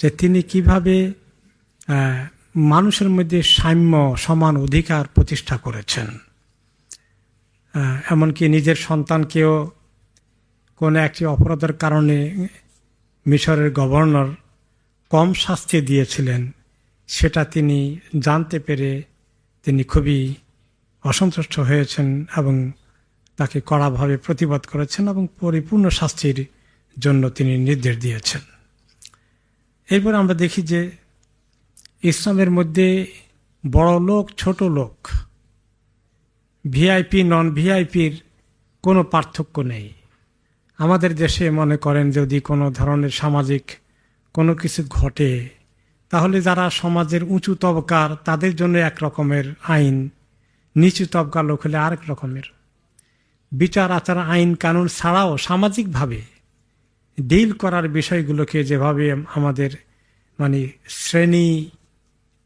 যে তিনি কিভাবে মানুষের মধ্যে সাম্য সমান অধিকার প্রতিষ্ঠা করেছেন। এমনকি নিজের সন্তানকেও কোনো একটি অপরাধের কারণে মিশরের গভর্নর কম শাস্তি দিয়েছিলেন, সেটা তিনি জানতে পেরে তিনি খুবই অসন্তুষ্ট হয়েছেন এবং তাকে কড়াভাবে প্রতিবাদ করেছেন এবং পরিপূর্ণ শাস্তির জন্য তিনি নির্দেশ দিয়েছেন। এরপর আমরা দেখি যে ইসলামের মধ্যে বড় লোক ছোট লোক, ভিআইপি নন ভিআইপির কোনো পার্থক্য নেই। আমাদের দেশে মনে করেন যদি কোনো ধরনের সামাজিক কোনো কিছু ঘটে, তাহলে যারা সমাজের উঁচু তবকার তাদের জন্য এক রকমের আইন, নিচু তবকার লোক হলে আরেক রকমের বিচার আচার, আইন কানুন ছাড়াও সামাজিকভাবে ডিল করার বিষয়গুলোকে যেভাবে আমাদের শ্রেণী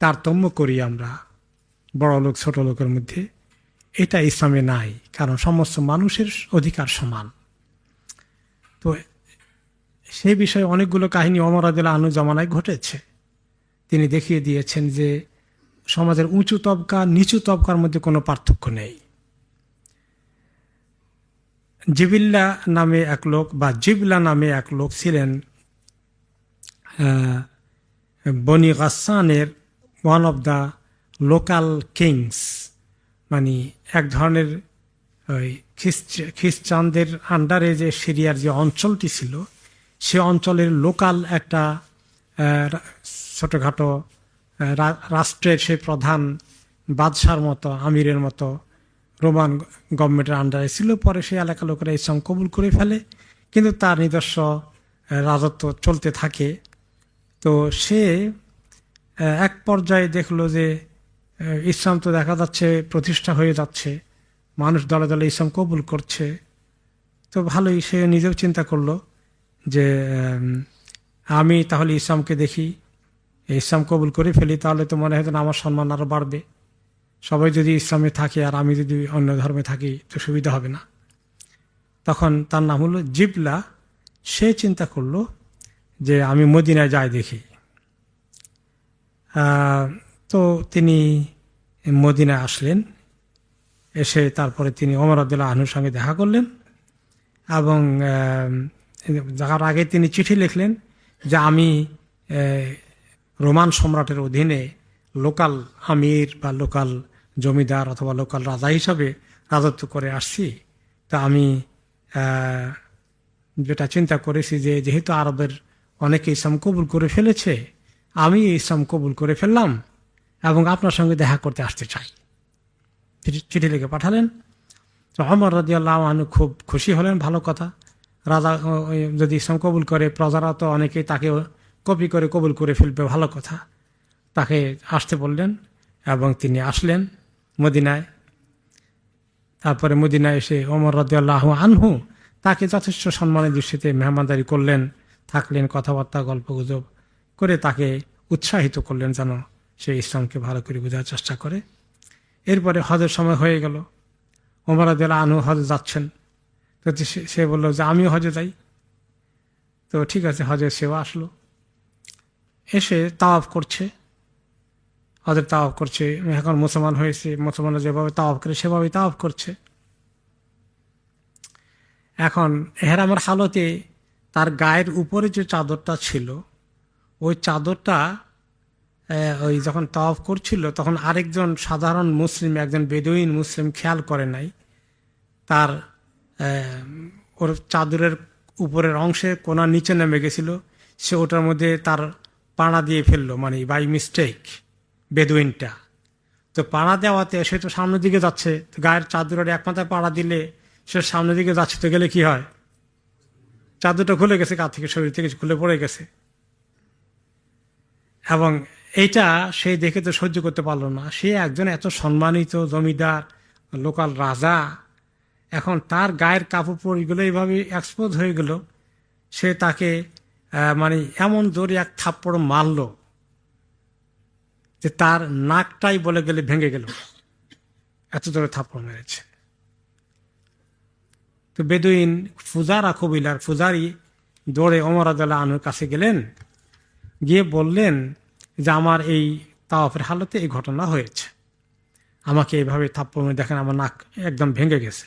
তারতম্য করি আমরা বড় লোক ছোট লোকের মধ্যে, এটা ইসলামে নাই, কারণ সমস্ত মানুষের অধিকার সমান। তো সেই বিষয়ে অনেকগুলো কাহিনী ওমর রাদিয়াল্লাহু আনহু জমানায় ঘটেছে। তিনি দেখিয়ে দিয়েছেন যে সমাজের উঁচু তবকা নিচু তবকার মধ্যে কোনো পার্থক্য নেই। জিবিল্লা নামে এক লোক বা জিবলা নামে এক লোক ছিলেন বনি গাসসানের one of the local kings, এক ধরনের ওই খ্রিস্টানদের আন্ডারে যে সিরিয়ার যে অঞ্চলটি ছিল, সে অঞ্চলের লোকাল একটা ছোটোখাটো রাষ্ট্রের সে প্রধান বাদশার মতো, আমিরের মতো রোমান গভর্নমেন্টের আন্ডারে ছিল। পরে সেই এলাকার লোকেরা ইসলাম কবুল করে ফেলে, কিন্তু তার নিজস্ব রাজত্ব চলতে থাকে। তো সে এক পর্যায়ে দেখলো যে ইসলাম তো দেখা যাচ্ছে প্রতিষ্ঠা হয়ে যাচ্ছে, মানুষ দলে দলে ইসলাম কবুল করছে, তো ভালোই। সে নিজেও চিন্তা করলো যে আমি তাহলে ইসলামকে দেখি, ইসলাম কবুল করে ফেলি, তাহলে তো মনে হয় না আমার সম্মান আরও বাড়বে। সবাই যদি ইসলামে থাকে আর আমি যদি অন্য ধর্মে থাকি তো সুবিধা হবে না। তখন তার নাম হলো জিবলা। সে চিন্তা করলো যে আমি মদিনায় যাই দেখি। তো তিনি মদিনায় আসলেন। এসে তারপরে তিনি ওমর রাদিয়াল্লাহু আনহুর সঙ্গে দেখা করলেন এবং যাওয়ার আগে তিনি চিঠি লিখলেন যে আমি রোমান সম্রাটের অধীনে লোকাল আমির বা লোকাল জমিদার অথবা লোকাল রাজা হিসাবে রাজত্ব করে আসছি। তা আমি যেটা চিন্তা করেছি যে যেহেতু আরবের অনেকে ইসলাম কবুল করে ফেলেছে, আমি ইসলাম কবুল করে ফেললাম এবং আপনার সঙ্গে দেখা করতে আসতে চাই। চিঠি লিখে পাঠালেন। তো ওমর রাদিয়াল্লাহু আনহু খুব খুশি হলেন, ভালো কথা। রাজা যদি ইসলাম কবুল করে, প্রজারা তো অনেকেই তাকে কপি করে কবুল করে ফেলবে, ভালো কথা। তাকে আসতে বললেন এবং তিনি আসলেন মদিনায়। তারপরে মদিনায় এসে ওমর রাদিয়াল্লাহু আনহু তাকে যথেষ্ট সম্মানের দৃষ্টিতে মেহমানদারি করলেন, থাকলেন, কথাবার্তা গল্পগুজব করে তাকে উৎসাহিত করলেন যেন সে ইসলামকে ভালো করে বোঝার চেষ্টা করে। এরপরে হজের সময় হয়ে গেল, ওমর রাদিয়াল্লাহু আনহু হজে যাচ্ছেন। তো সে বলল যে আমিও হজে যাই। তো ঠিক আছে, হজের সেও আসলো, এসে তাওয়াফ করছে, হজের তাওয়াফ করছে। এখন মুসলমান হয়েছে, মুসলমানরা যেভাবে তাওয়াফ করে সেভাবেই তাওয়াফ করছে। এখন এহরামের হালতে তার গায়ের উপরে যে চাদরটা ছিল, ওই চাদরটা ওই যখন তাওয়াফ করছিল তখন আরেকজন সাধারণ মুসলিম, একজন বেদুইন মুসলিম খেয়াল করে নাই, তার ওর চাদরের উপরের অংশে কোনা নিচে নেমে গেছিল। সে ওটার মধ্যে তার পাড়া দিয়ে ফেললো, বাই মিস্টেক, বেদুইনটা। তো পাড়া দেওয়াতে সে তো সামনের দিকে যাচ্ছে, গায়ের চাদরের এক মাথায় পাড়া দিলে সে সামনের দিকে যাচ্ছে, তো গেলে কি হয়, চাদরটা খুলে গেছে, গা থেকে শরীর থেকে খুলে পড়ে গেছে। এবং এইটা সে দেখে তো সহ্য করতে পারলো না। সে একজন এত সম্মানিত জমিদার, লোকাল রাজা, এখন তার গায়ের কাপড় পরিগুলো এইভাবে এক্সপোজ হয়ে গেল। সে তাকে এমন জোরে এক থাপ্পড় মারল যে তার নাকটাই বলে গেলে ভেঙে গেল, এত জোরে থাপ্পড় মেরেছে। তো বেদুইন ফুজারা কবিলার ফুজারি দৌড়ে ওমর রাদিয়াল্লাহু আনহুর কাছে গেলেন, গিয়ে বললেন যে আমার এই তাওয়াফের হালতে এই ঘটনা হয়েছে, আমাকে এইভাবে থাপ্পড় মেরে দেখেন আমার নাক একদম ভেঙে গেছে।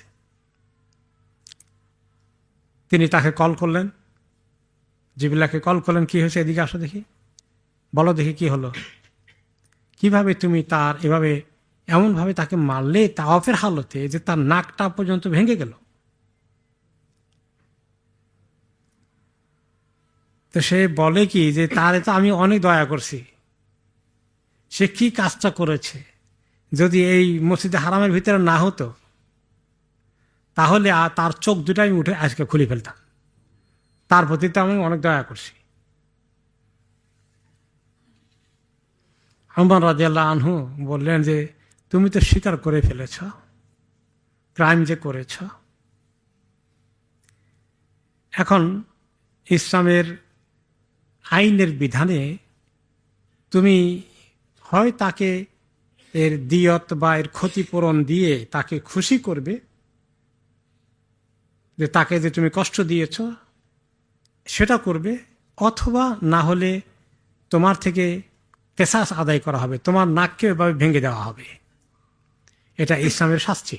তিনি তাকে কল করলেন, জিবরিলকে কল করলেন, কি হয়েছে এদিকে আসো দেখি, বলো দেখি কি হলো, কিভাবে তুমি তার এভাবে এমনভাবে তাকে মারলে তাওয়াফের হালতে যে তার নাকটা পর্যন্ত ভেঙে গেল। তো সে বলে কি যে তারে তো আমি অনেক দয়া করছি, সে কি কাজটা করেছে, যদি এই মসজিদে হারামের ভিতরে না হতো তাহলে তার চোখ দুটাই আমি উঠে আজকে খুলে ফেলতাম, তার প্রতি তো আমি অনেক দয়া করছি। ওমর রাদিয়াল্লাহু আনহু বললেন যে তুমি তো স্বীকার করে ফেলেছ ক্রাইম যে করেছ। এখন ইসলামের আইনের বিধানে তুমি হয় তাকে এর দিয়ত বা এর ক্ষতিপূরণ দিয়ে তাকে খুশি করবে যে তাকে যে তুমি কষ্ট দিয়েছ সেটা করবে, অথবা না হলে তোমার থেকে কেসাস আদায় করা হবে, তোমার নাককে এভাবে ভেঙে দেওয়া হবে। এটা ইসলামের শাস্তি।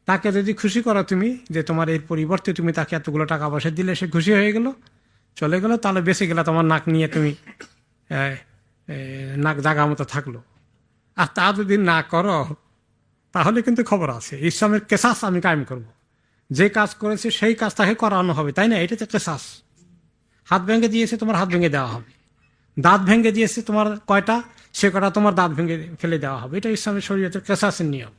তাকে যদি খুশি করো তুমি যে তোমার এর পরিবর্তে তুমি তাকে এতগুলো টাকা পয়সা দিলে, সে খুশি হয়ে গেল চলে গেল, তাহলে বেঁচে গেলে তোমার নাক নিয়ে তুমি নাক জাগা মতো থাকলো। আর তা যদি না করো তাহলে কিন্তু খবর আছে, ইসলামের কেসাস আমি কায়েম করব, যে কাজ করেছে সেই কাজ তাকে করানো হবে, তাই না? এটা তো কেসাস। হাত ভেঙে দিয়েছে তোমার হাত ভেঙে দেওয়া হবে, দাঁত ভেঙে দিয়েছে তোমার কয়টা, সে কটা তোমার দাঁত ভেঙে ফেলে দেওয়া হবে। এটা ইসলামের শরীয়তের কেসাসের নিয়ম।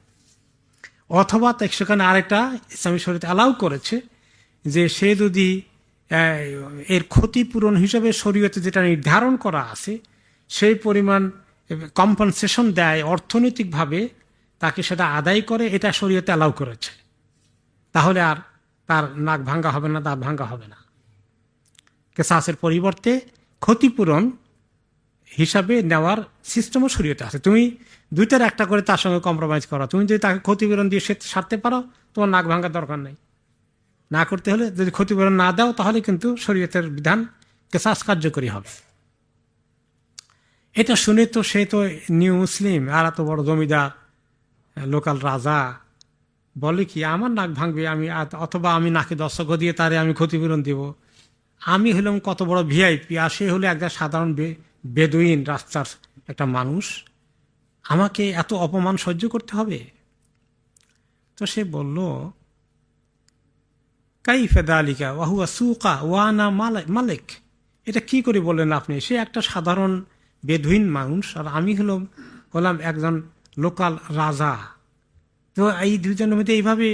অথবা সেখানে আরেকটা ইসলামী শরীয়ত অ্যালাউ করেছে যে সে যদি এর ক্ষতিপূরণ হিসেবে শরীয়তে যেটা নির্ধারণ করা আছে সেই পরিমাণ কম্পেনসেশন দেয় অর্থনৈতিকভাবে, তাকে সেটা আদায় করে, এটা শরীয়তে অ্যালাউ করেছে। তাহলে আর তার নাক ভাঙ্গা হবে না, দাঁত ভাঙ্গা হবে না। কেসাসের পরিবর্তে ক্ষতিপূরণ হিসাবে নেওয়ার সিস্টেমও শরীয়তে আছে। তুমি দুইটার একটা করে তার সঙ্গে কম্প্রোমাইজ করো। তুমি যদি তাকে ক্ষতিপূরণ দিয়ে সারতে পারো, তোমার নাক ভাঙ্গার দরকার নেই। না করতে হলে যদি ক্ষতিপূরণ না দাও তাহলে কিন্তু শরীয়তের বিধান কেসাস কার্যকরী হবে। এটা শুনে তো সে তো নিউ মুসলিম, আর এত বড় জমিদার লোকাল রাজা বলে কি আমার নাক ভাঙবে, আমি অথবা আমি নাকে দর্শক দিয়ে তারে আমি ক্ষতিপূরণ দিব। আমি হলাম কত বড় ভিআইপি, আর সে হলো একটা সাধারণ বেদুইন রাস্তার একটা মানুষ, আমাকে এত অপমান সহ্য করতে হবে? তো সে বলল কাইফা যালিকা ওয়া হুয়া সুকা ওয়া আনা মালিক, এটা কি করে বললেন আপনি? সে একটা সাধারণ বেদুইন মানুষ আর আমি হলাম একজন লোকাল রাজা। তো এই দুজনের মধ্যে এইভাবে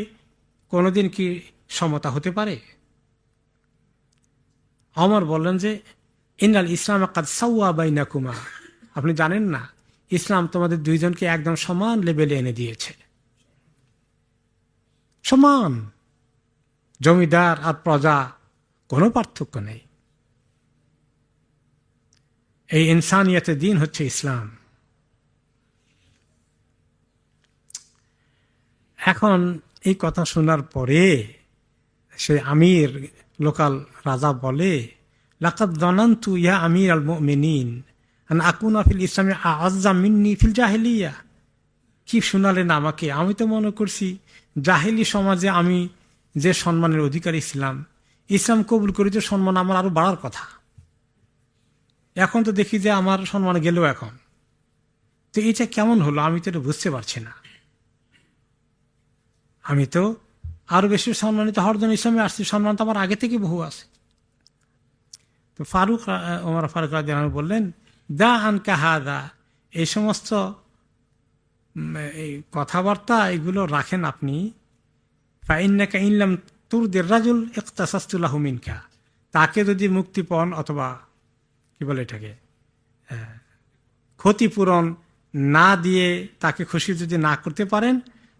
কোনোদিন কি সমতা হতে পারে? ওমর বললেন যে ইন্নাল ইসলাম কাদ সাওয়া বাইনাকুমা, আপনি জানেন না ইসলাম তোমাদের দুইজনকে একদম সমান লেভেলে এনে দিয়েছে, সমান, জমিদার আর প্রজা কোনো পার্থক্য নেই। এই ইনসানিয়তের দিন হচ্ছে ইসলাম। এখন এই কথা শোনার পরে সে আমির লোকাল রাজা বলে লাকাদ যানানতু ইয়া আমির আল মুমিনিন আন আকুনা ফিল ইসলামে আ'আজ্জা মিন্নি ফিল জাহিলিয়া। কি শোনালেন আমাকে, আমি তো মনে করছি জাহিলি সমাজে আমি যে সম্মানের অধিকারী ছিলাম, ইসলাম কবুল করে যে সম্মান আমার আরো বাড়ার কথা, এখন তো দেখি যে আমার সম্মান গেল। এখন তো এটা কেমন হলো আমি তো এটা বুঝতে পারছি না। আমি তো আরো বেশি সম্মানিত হওয়ার জন্য ইসলামে আসছি, সম্মান তো আমার আগে থেকে বহু আছে। তো ওমর ফারুক রাদিয়াল্লাহু আনহু বললেন দা আনকা হাদা, এই সমস্ত এই কথাবার্তা এগুলো রাখেন আপনি। ফাইন্নাকা ইনলাম তুরদির রাজুল ইখতাসাসতু লাহু মিনকা, তাকে যদি মুক্তিপণ অথবা কি বলে এটাকে ক্ষতিপূরণ না দিয়ে তাকে খুশি যদি না করতে পারেন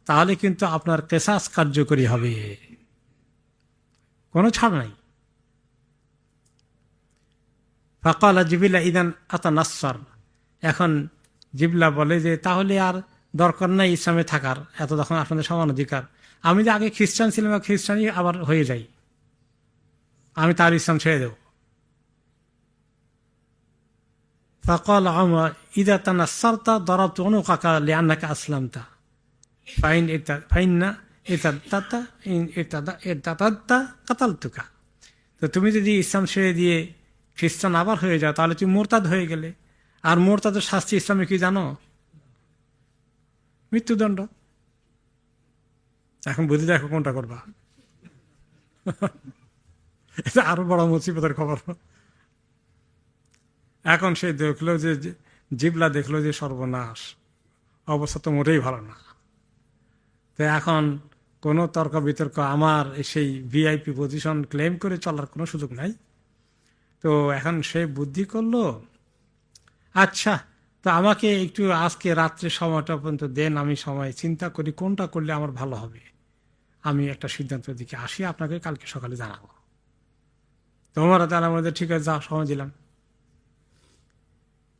তাহলে কিন্তু আপনার কেসাস কার্যকরী হবে, কোনো ছাড় নাই। ফাকালা জিবরিল ইদান আতানাসসার, এখন জিবলা বলে যে তাহলে আর দরকার নাই ইসলামে থাকার, এত তখন আপনাদের সমান অধিকার। আমি যে আগে খ্রিস্টান ছিলাম, খ্রিস্টানই আবার হয়ে যাই, আমি তার ইসলাম ছেড়ে দেব। فقال عمر إذا تنصرت ضربت عنقك لأنك أسلمت فإن ارتدت قتلتك। তো তুমি যদি ইসলাম ছেড়ে দিয়ে খ্রিস্টান আবার হয়ে যাও তাহলে তুমি মোরতাদ হয়ে গেলে, আর মোরতাদের শাস্তি ইসলামে কি জানো? মৃত্যুদণ্ড। এখন বুঝে দেখো কোনটা করবা। এটা আরো বড় মুসিবতের খবর। এখন সে দেখলো যে জিবলা দেখলো যে সর্বনাশ, অবস্থা তো মোটেই ভালো না। তো এখন কোনো তর্ক বিতর্ক, আমার সেই ভিআইপি পজিশন ক্লেম করে চলার কোনো সুযোগ নাই। তো এখন সে বুদ্ধি করলো, আচ্ছা তো আমাকে একটু আজকে রাত্রে সময়টা পর্যন্ত দেন, আমি সময় চিন্তা করি কোনটা করলে আমার ভালো হবে, আমি একটা সিদ্ধান্তের দিকে আসি, আপনাকে কালকে সকালে জানাবো। তোমার তার মধ্যে ঠিক আছে, যা সময় দিলাম।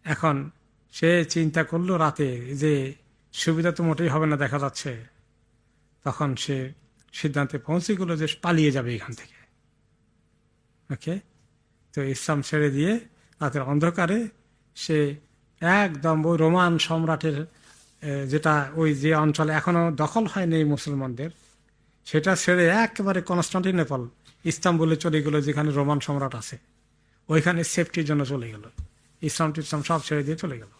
এখন সে চিন্তা করলো রাতে যে সুবিধা তো মোটেই হবে না দেখা যাচ্ছে, তখন সে সিদ্ধান্তে পৌঁছে গেল যে পালিয়ে যাবে এখান থেকে। ওকে, তো ইসলাম ছেড়ে দিয়ে রাতের অন্ধকারে সে একদম ওই রোমান সম্রাটের যেটা ওই যে অঞ্চলে এখনো দখল হয়নি মুসলমানদের, সেটা ছেড়ে একেবারে কনস্টান্টিনোপল ইস্তাম্বুলে চলে গেল, যেখানে রোমান সম্রাট আছে, ওইখানে সেফটির জন্য চলে গেল, ইসলাম টিসলাম সব ছেড়ে দিয়ে চলে গেল।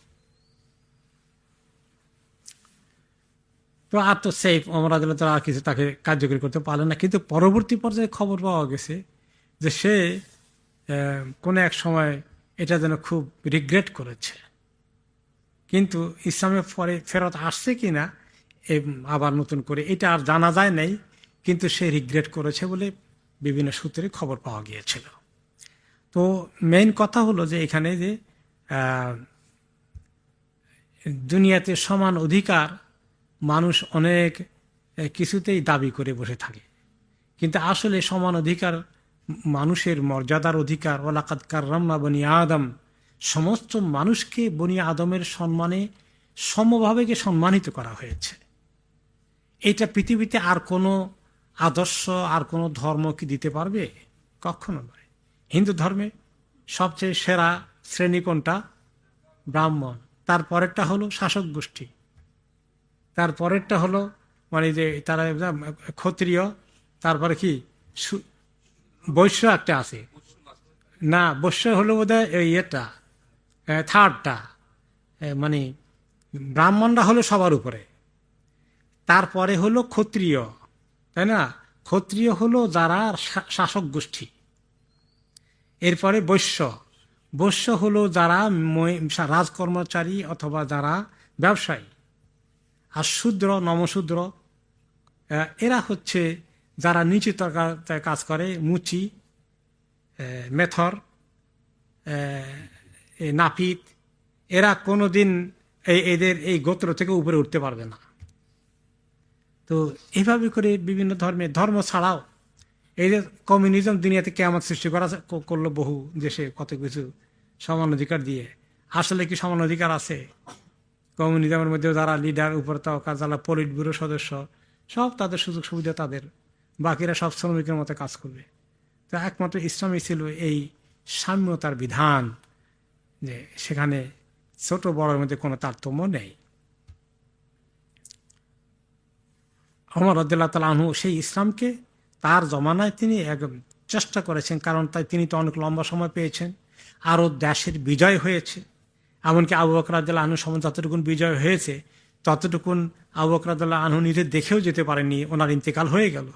তো আর তো সেফ আমরা দিলে তো আর কিছু তাকে কার্যকরী করতে পারলে না। কিন্তু পরবর্তী পর্যায়ে খবর পাওয়া গেছে যে সে কোনো এক সময় এটা যেন খুব রিগ্রেট করেছে, কিন্তু ইসলামে পরে ফেরত আসছে কিনা আবার নতুন করে এটা আর জানা যায় নাই, কিন্তু সে রিগ্রেট করেছে বলে বিভিন্ন সূত্রে খবর পাওয়া গিয়েছিল। তো মেইন কথা হলো যে এখানে যে দুনিয়াতে সমান অধিকার মানুষ অনেক কিছুতেই দাবি করে বসে থাকে, কিন্তু আসলে সমান অধিকার মানুষের মর্যাদার অধিকার, ওয়ালাকাদ কাররামনা বনি আদম, সমস্ত মানুষকে বনি আদমের সম্মানে সমভাবে সম্মানিত করা হয়েছে। এটা পৃথিবীতে আর কোনো আদর্শ আর কোনো ধর্ম কি দিতে পারবে? কখনো নয়। হিন্দু ধর্মে সবচেয়ে সেরা শ্রেণী কোনটা? ব্রাহ্মণ। তারপরেরটা হলো শাসক গোষ্ঠী, তারপরেরটা হলো মানে যে তারা ক্ষত্রিয়, তারপরে কি বৈশ্য একটা আছে না, বৈশ্য হলো বোধহয় ইয়েটা থার্ডটা, মানে ব্রাহ্মণরা হলো সবার উপরে, তারপরে হলো ক্ষত্রিয়, তাই না? ক্ষত্রিয় হলো যারা শাসক গোষ্ঠী, এরপরে বৈশ্য, বৈশ্য হলো যারা রাজকর্মচারী অথবা যারা ব্যবসায়ী, আর শূদ্র নমশূদ্র এরা হচ্ছে যারা নিচু কাজ করে, মুচি, মেথর, নাপিত, এরা কোনোদিন এদের এই গোত্র থেকে উপরে উঠতে পারবে না। তো এইভাবে করে বিভিন্ন ধর্ম ছাড়াও এই যে কমিউনিজম দুনিয়াতে কেমন সৃষ্টি করলো বহু দেশে, কত কিছু সমান অধিকার দিয়ে। আসলে কি সমান অধিকার আছে? কমিউনিজমের মধ্যে যারা লিডার, উপর তাওকা, যারা পলিট ব্যুরো সদস্য, সব তাদের সুযোগ সুবিধা তাদের, বাকিরা সব শ্রমিকের মতো কাজ করবে। তো একমাত্র ইসলামই ছিল এই সাম্যতার বিধান, যে সেখানে ছোট বড়ের মধ্যে কোনো তারতম্য নেই। ওমর রাদিয়াল্লাহু তাআলা আনহু সেই ইসলামকে তার জমানায় তিনি চেষ্টা করেছেন, কারণ তাই তিনি তো অনেক লম্বা সময় পেয়েছেন, আরও দেশের বিজয় হয়েছে। এমনকি আবু বকর রাদিয়াল্লাহু আনহুর সময় যতটুকুন বিজয় হয়েছে ততটুকুন আবু বকর রাদিয়াল্লাহু আনহু নিজে দেখেও যেতে পারেননি, ওনার ইন্তেকাল হয়ে গেল।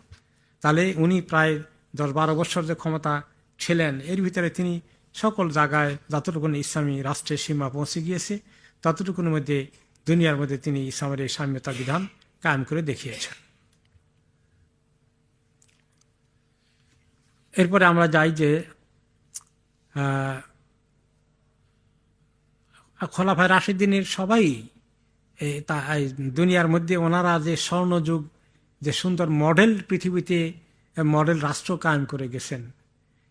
তাহলে উনি প্রায় 10-12 বছর যে ক্ষমতা ছিলেন, এর ভিতরে তিনি সকল জায়গায় যতটুকুন ইসলামী রাষ্ট্রের সীমা পৌঁছে গিয়েছে ততটুকুনের মধ্যে দুনিয়ার মধ্যে তিনি ইসলামের এই সাম্যতা বিধান কায়েম করে দেখিয়েছেন। এরপরে আমরা যাই যে খোলাফায়ে রাশিদিনের সবাই দুনিয়ার মধ্যে ওনারা যে স্বর্ণযুগ, যে সুন্দর মডেল পৃথিবীতে মডেল রাষ্ট্র কায়েম করে গেছেন,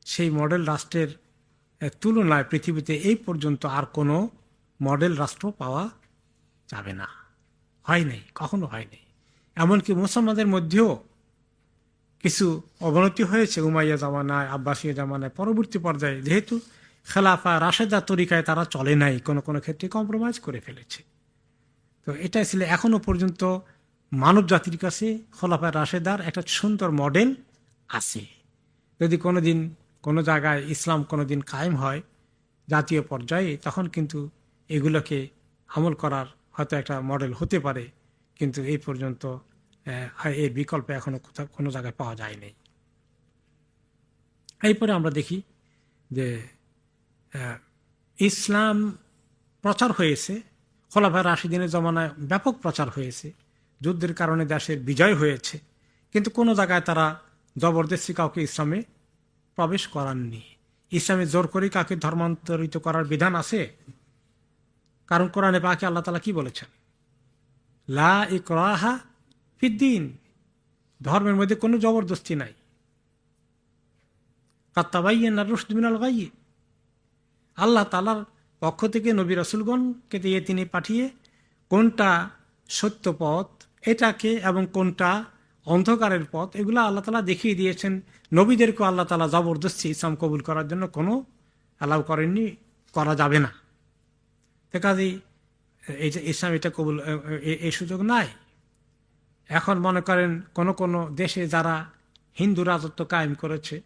সেই মডেল রাষ্ট্রের তুলনায় পৃথিবীতে এই পর্যন্ত আর কোনো মডেল রাষ্ট্র পাওয়া যাবে না, হয় নাই, কখনো হয়নি। এমনকি মুসলমানদের মধ্যেও কিছু অবনতি হয়েছে উমাইয়া জামানায়, আব্বাসীয় জামানায়, পরবর্তী পর্যায়ে যেহেতু খেলাফা রাশেদা তরিকায় তারা চলে নাই, কোনো কোনো ক্ষেত্রে কম্প্রোমাইজ করে ফেলেছে। তো এটাই ছিল এখনো পর্যন্ত মানব জাতির কাছে খোলাফা রাশেদার একটা সুন্দর মডেল আছে। যদি কোনোদিন কোনো জায়গায় ইসলাম কোনোদিন কায়েম হয় জাতীয় পর্যায়ে, তখন কিন্তু এগুলোকে আমল করার হয়তো একটা মডেল হতে পারে, কিন্তু এই পর্যন্ত এর বিকল্প এখনো কোথাও কোনো জায়গায় পাওয়া যায়নি। এরপরে আমরা দেখি যে ইসলাম প্রচার হয়েছে, খোলাফা রাশিদিনের জমানায় ব্যাপক প্রচার হয়েছে, যুদ্ধের কারণে দেশের বিজয় হয়েছে, কিন্তু কোনো জায়গায় তারা জবরদস্তি কাউকে ইসলামে প্রবেশ করাননি। ইসলামে জোর করে কাকে ধর্মান্তরিত করার বিধান আছে? কারণ কোরআনে পাকে আল্লাহ তাআলা কি বলেছেন? লা ইকরাহা ফিদ্দিন, ধর্মের মধ্যে কোনো জবরদস্তি নাই। কাদ তাবায়্যানা রুশদু মিনাল গায়্য, আল্লাহ তাআলার পক্ষ থেকে নবী রাসূলগণকে দিয়ে তিনি পাঠিয়ে কোনটা সত্য পথ এটাকে এবং কোনটা অন্ধকারের পথ এগুলো আল্লাহ তাআলা দেখিয়ে দিয়েছেন। নবীদেরকে আল্লাহ তাআলা জবরদস্তি ইসলাম কবুল করার জন্য কোনো অ্যালাউ করেননি, করা যাবে না। তো কাজেই এই যে ইসলাম এটা কবুল এই সুযোগ নাই। এখন মনে করেন কোনো কোনো দেশে যারা হিন্দু রাজত্ব কায়েম করেছে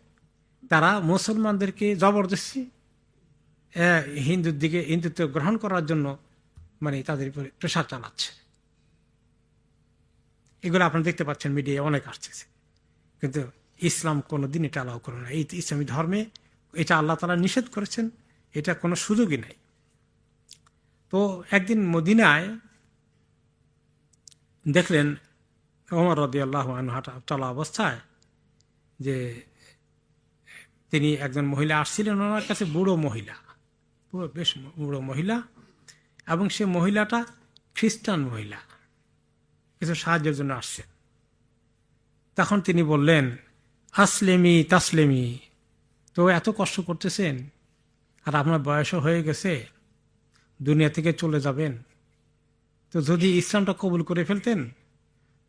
তারা মুসলমানদেরকে জবরদস্তি হিন্দুত্ব গ্রহণ করার জন্য মানে তাদের উপরে প্রেশার চালাচ্ছে। এগুলো আপনারা দেখতে পাচ্ছেন, মিডিয়ায় অনেক আসতেছে, কিন্তু ইসলাম কোনোদিন এটা অ্যালাউ করে না। এই ইসলামী ধর্মে এটা আল্লাহ তাআলা নিষেধ করেছেন, এটা কোনো সুযোগই নাই। তো একদিন মদিনায় দেখলেন ওমর রাদিয়াল্লাহু আনহু হাঁটা চলা অবস্থায় যে তিনি একজন মহিলা আসছিলেন ওনার কাছে, বুড়ো মহিলা, বেশ বুড়ো মহিলা, এবং সে মহিলাটা খ্রিস্টান মহিলা, কিছু সাহায্যের জন্য আসছেন। তখন তিনি বললেন, আসলেমি তাসলেমি, তো এত কষ্ট করতেছেন আর আপনার বয়সও হয়ে গেছে, দুনিয়া থেকে চলে যাবেন, তো যদি ইসলামটা কবুল করে ফেলতেন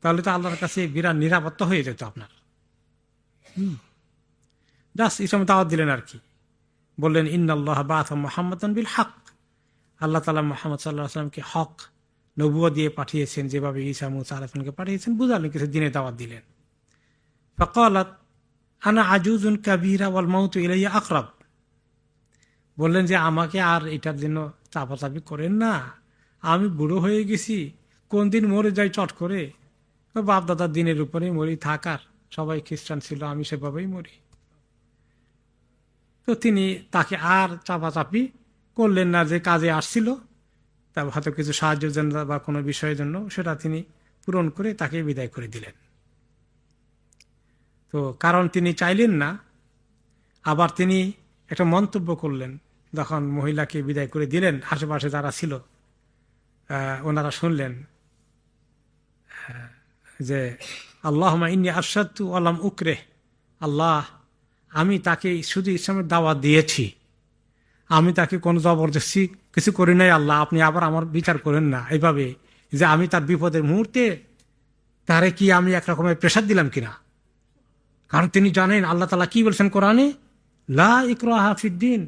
তাহলে তো আল্লাহর কাছে বিরাট নিরাপত্তা হয়ে যেত আপনার। জাস্ট ইসলাম দাওয়াত দিলেন আর কি। বললেন, ইন্নাল্লাহ বাআসা মুহাম্মাদান বিল হক, আল্লাহ তাআলা মুহাম্মদ সাল্লাল্লাহু আলাইহি ওয়াসাল্লামকে হক নবুয়ত দিয়ে পাঠিয়েছেন, যেভাবে ঈসা মুসা আলাইহিস সালামকে পাঠিয়েছেন, বুঝালেন, কিছু দিনে দাওয়াত দিলেন। ফাকালাত আনা আজুজুন কাবীরা ওয়াল মাউতু ইলাইয়া আকরাব, বললেন যে আমাকে আর এটার জন্য চাপাচাপি করেন না, আমি বুড়ো হয়ে গেছি, কোন দিন মরে যাই চট করে, বাপ দাদার দিনের উপরে মরি, থাকার সবাই খ্রিস্টান ছিল, আমি সেভাবেই মরি। তো তিনি তাকে আর চাপাচাপি করলেন না, যে কাজে আসছিল তার হয়তো কিছু সাহায্যের জন্য বা কোনো বিষয়ের জন্য, সেটা তিনি পূরণ করে তাকে বিদায় করে দিলেন। তো কারণ তিনি চাইলেন না। আবার তিনি একটা মন্তব্য করলেন যখন মহিলাকে বিদায় করে দিলেন, আশেপাশে যারা ছিল ওনারা শুনলেন যে আল্লাহুম্মা ইন্নী আরশাদতু ওয়া লাম উকরিহ, আল্লাহ আমি তাকে শুধু ইসলামের দাওয়াত দিয়েছি, আমি তাকে কোনো জবরদস্তি কিছু করি নাই, আল্লাহ আপনি আবার আমার বিচার করেন না এইভাবে যে আমি তার বিপদের মুহূর্তে তারে কি আমি একরকমের প্রেসার দিলাম কিনা। কারণ তিনি জানেন আল্লাহ তাআলা কি বলছেন কোরআনে, লা ইকরাহা ফিদ্দিন,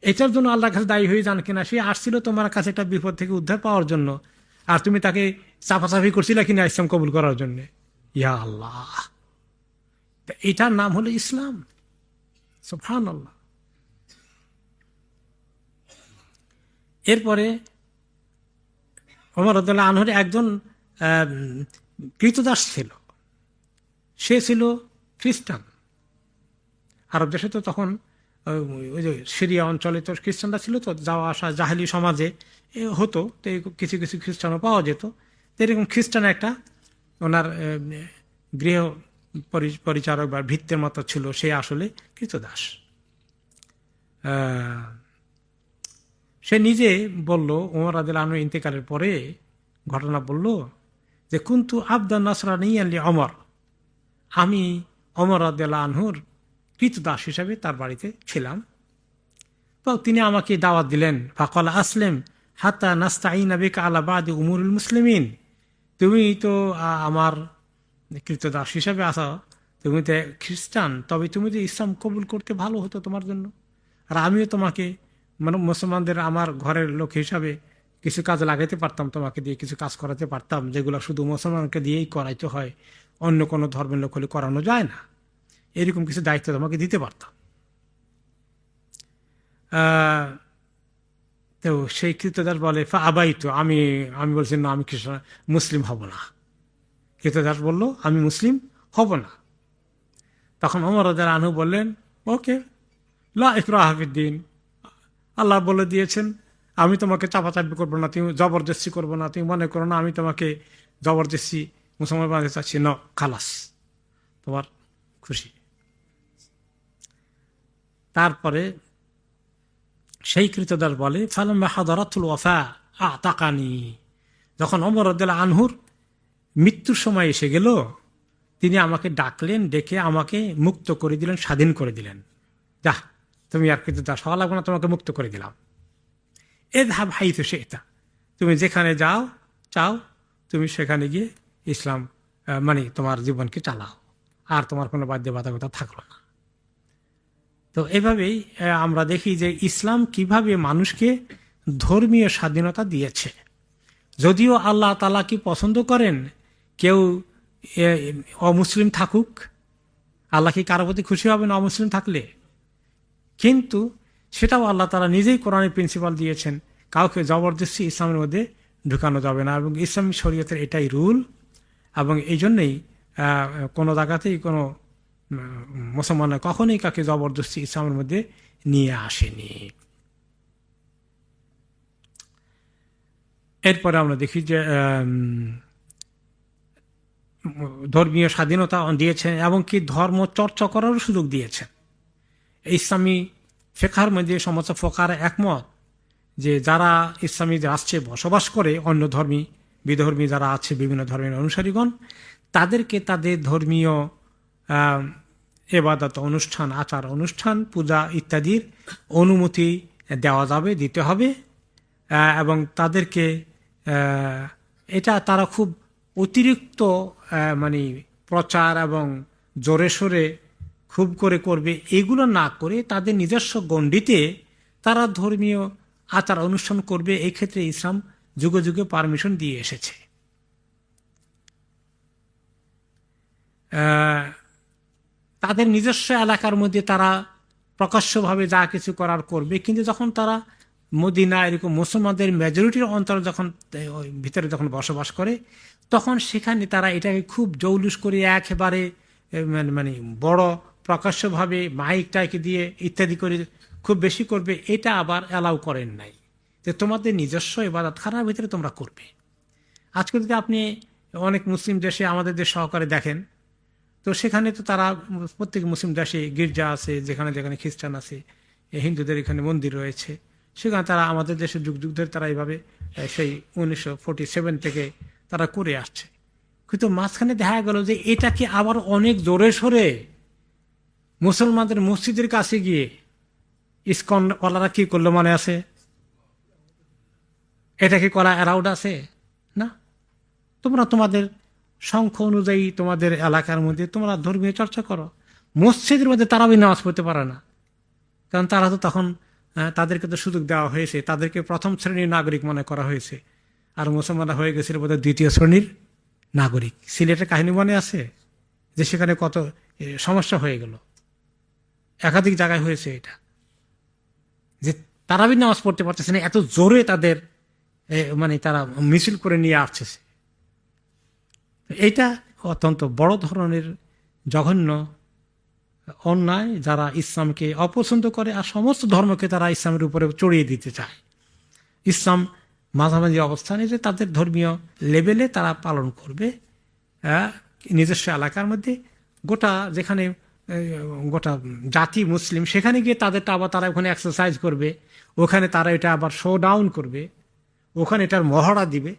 এটার জন্য আল্লাহর কাছে দায়ী হয়ে যান কিনা। সে আসছিল তোমার কাছে একটা বিপদ থেকে উদ্ধার পাওয়ার জন্য, আর তুমি তাকে চাপাচাপি করছিলে কিনা ইসলাম কবুল করার জন্য। ইয়া আল্লাহ, এটার নাম হলো ইসলাম। সুবহানাল্লাহ। এরপরে ওমর রাদিয়াল্লাহু আনহুর একজন কৃতদাস ছিল, সে ছিল খ্রিস্টান। আরব দেশে তো তখন ওই যে সিরিয়া অঞ্চলে তো খ্রিস্টানরা ছিল, তো যাওয়া আসা জাহেলি সমাজে হতো, তো কিছু কিছু খ্রিস্টানও পাওয়া যেত। তো এরকম খ্রিস্টান একটা ওনার গৃহ পরিচারক বা ভিত্তের মতো ছিল, সে আসলে কৃতদাস। সে নিজে বলল, ওমর রাদিয়াল্লাহু আনহু ইন্তেকালের পরে ঘটনা বলল যে কুনতু আবদান নাসরানিয়ান লি ওমর, আমি ওমর রাদিয়াল্লাহু আনহুর কৃতদাস হিসাবে তার বাড়িতে ছিলাম। তো তিনি আমাকে দাওয়াত দিলেন, ফাকালা আসলিম হাত্তা নাস্তাইনা বিকা আলা বাদি উমুরুল মুসলিমিন, তুমি তো আমার কৃতদাস হিসাবে আসো, তুমি তো খ্রিস্টান, তবে তুমি তো ইসলাম কবুল করতে ভালো হতো তোমার জন্য, আর আমিও তোমাকে মানে মুসলমানদের আমার ঘরের লোক হিসাবে কিছু কাজ লাগাইতে পারতাম, তোমাকে দিয়ে কিছু কাজ করাতে পারতাম, যেগুলো শুধু মুসলমানকে দিয়েই করাইতে হয়, অন্য কোনো ধর্মের লোক হলে করানো যায় না। এরকম কিছু দায়িত্ব তোমাকে দিতে পারতাম। তো সেই কৃতদাস বলে আবাই তো আমি আমি বলছি না, আমি মুসলিম হব না। কৃতদাস বলল আমি মুসলিম হব না। তখন ওমর রাদিয়াল্লাহু আনহু বললেন, ওকে, লা ইকরাহা ফিদ্দীন, আল্লাহ বলে দিয়েছেন আমি তোমাকে চাপাচাপি করবো না, তুমি জবরদস্তি করবো না, তুমি মনে করো না আমি তোমাকে জবরদস্তি মুসলমান বানাতে চাচ্ছি, ন খালাস, তোমার খুশি। তারপরে সেই কৃতদাস বলে ফালাম্মা হাদারাতুল ওয়াফা আতাকানি, যখন ওমর রাদিয়াল্লাহু আনহুর মৃত্যুর সময় এসে গেল, তিনি আমাকে ডাকলেন, ডেকে আমাকে মুক্ত করে দিলেন, স্বাধীন করে দিলেন। যা, তুমি আর কৃতদাস হওয়া লাগবে না, তোমাকে মুক্ত করে দিলাম। এযহাব হাইথু শি'তা, তুমি যেখানে যাও চাও তুমি সেখানে গিয়ে ইসলাম মানে তোমার জীবনকে চালাও, আর তোমার কোনো বাধ্যবাধকতা থাকলো না। তো এভাবেই আমরা দেখি যে ইসলাম কিভাবে মানুষকে ধর্মীয় স্বাধীনতা দিয়েছে। যদিও আল্লাহ তাআলা কি পছন্দ করেন কেউ অমুসলিম থাকুক, আল্লাহ কি কারো প্রতি খুশি হবেন অমুসলিম থাকলে? কিন্তু সেটাও আল্লাহ তাআলা নিজেই কোরআনের প্রিন্সিপাল দিয়েছেন, কাউকে জবরদস্তি ইসলামের মধ্যে ঢুকানো যাবে না, এবং ইসলামী শরীয়তের এটাই রুল। এবং এই জন্যই কোনো জায়গাতেই কোনো মুসলমান কখনোই কাকে জবরদস্তি ইসলামের মধ্যে নিয়ে আসেনি। এরপরে আমরা দেখি যে ধর্মীয় স্বাধীনতা দিয়েছেন এবং কি ধর্ম চর্চা করারও সুযোগ দিয়েছেন। ইসলামী ফিকহের মধ্যে সমস্ত ফোকারা একমত যে যারা ইসলামী রাষ্ট্রে বসবাস করে, অন্য ধর্মী বিধর্মী যারা আছে, বিভিন্ন ধর্মের অনুসারীগণ, তাদেরকে তাদের ধর্মীয় ইবাদত অনুষ্ঠান, আচার অনুষ্ঠান, পূজা ইত্যাদির অনুমতি দেওয়া যাবে, দিতে হবে। এবং তাদেরকে এটা তারা খুব অতিরিক্ত মানে প্রচার এবং জোরে সোরে খুব করে করবে, এগুলো না করে তাদের নিজস্ব গণ্ডিতে তারা ধর্মীয় আচার অনুষ্ঠান করবে। এই ক্ষেত্রে ইসলাম যুগে যুগে পারমিশন দিয়ে এসেছে। তাদের নিজস্ব এলাকার মধ্যে তারা প্রকাশ্যভাবে যা কিছু করার করবে, কিন্তু যখন তারা মদিনা এরকম মুসলমানদের মেজরিটির অঞ্চলে যখন ভিতরে যখন বসবাস করে, তখন সেখানে তারা এটাকে খুব জৌলুস করে একেবারে মানে বড় প্রকাশ্যভাবে মাইক টাইক দিয়ে ইত্যাদি করে খুব বেশি করবে, এটা আবার অ্যালাউ করেন নাই, যে তোমাদের নিজস্ব ইবাদতখানার ভিতরে তোমরা করবে। আজকে যদি আপনি অনেক মুসলিম দেশে, আমাদের দেশ সহকারে দেখেন, তো সেখানে তো তারা প্রত্যেক মুসলিম দেশে গির্জা আছে, যেখানে যেখানে খ্রিস্টান আছে, হিন্দুদের এখানে মন্দির রয়েছে, সেখানে তারা আমাদের দেশে যুগ যুগ ধরে তারা এইভাবে সেই 1947 থেকে তারা করে আসছে। কিন্তু মাঝখানে দেখা গেল যে এটাকে আবার অনেক জোরে সোরে মুসলমানদের মসজিদের কাছে গিয়ে ইসকন ওয়ালারা কি করলো মনে আছে? এটা কি করা অ্যালাউড আছে? না। তোমরা তোমাদের সংখ্যা অনুযায়ী তোমাদের এলাকার মধ্যে তোমরা ধর্মীয় চর্চা করো। মসজিদের মধ্যে তারাবি নামাজ পড়তে পারে না, কারণ তারা তো তখন তাদেরকে তো সুযোগ দেওয়া হয়েছে, তাদেরকে প্রথম শ্রেণীর নাগরিক মনে করা হয়েছে, আর মুসলমানরা হয়ে গেছিল বোধহয় দ্বিতীয় শ্রেণীর নাগরিক। সিলেটের কাহিনী মনে আছে যে সেখানে কত সমস্যা হয়ে গেল, একাধিক জায়গায় হয়েছে এটা, যে তারাবি নামাজ পড়তে পারতেছে না, এত জোরে তাদের মানে তারা মিছিল করে নিয়ে আসছে। এইটা অত্যন্ত বড় ধরনের জঘন্য অন্যায়, যারা ইসলামকে অপছন্দ করে আর সমস্ত ধর্মকে তারা ইসলামের উপরে চড়িয়ে দিতে চায়। ইসলাম মাঝামাঝি অবস্থানে যে তাদের ধর্মীয় লেভেলে তারা পালন করবে নিজস্ব এলাকার মধ্যে, গোটা যেখানে গোটা জাতি মুসলিম, সেখানে গিয়ে তাদেরটা আবার তারা ওখানে এক্সারসাইজ করবে, ওখানে তারা এটা আবার শো ডাউন করবে, ওখানে এটার মহড়া দিবে।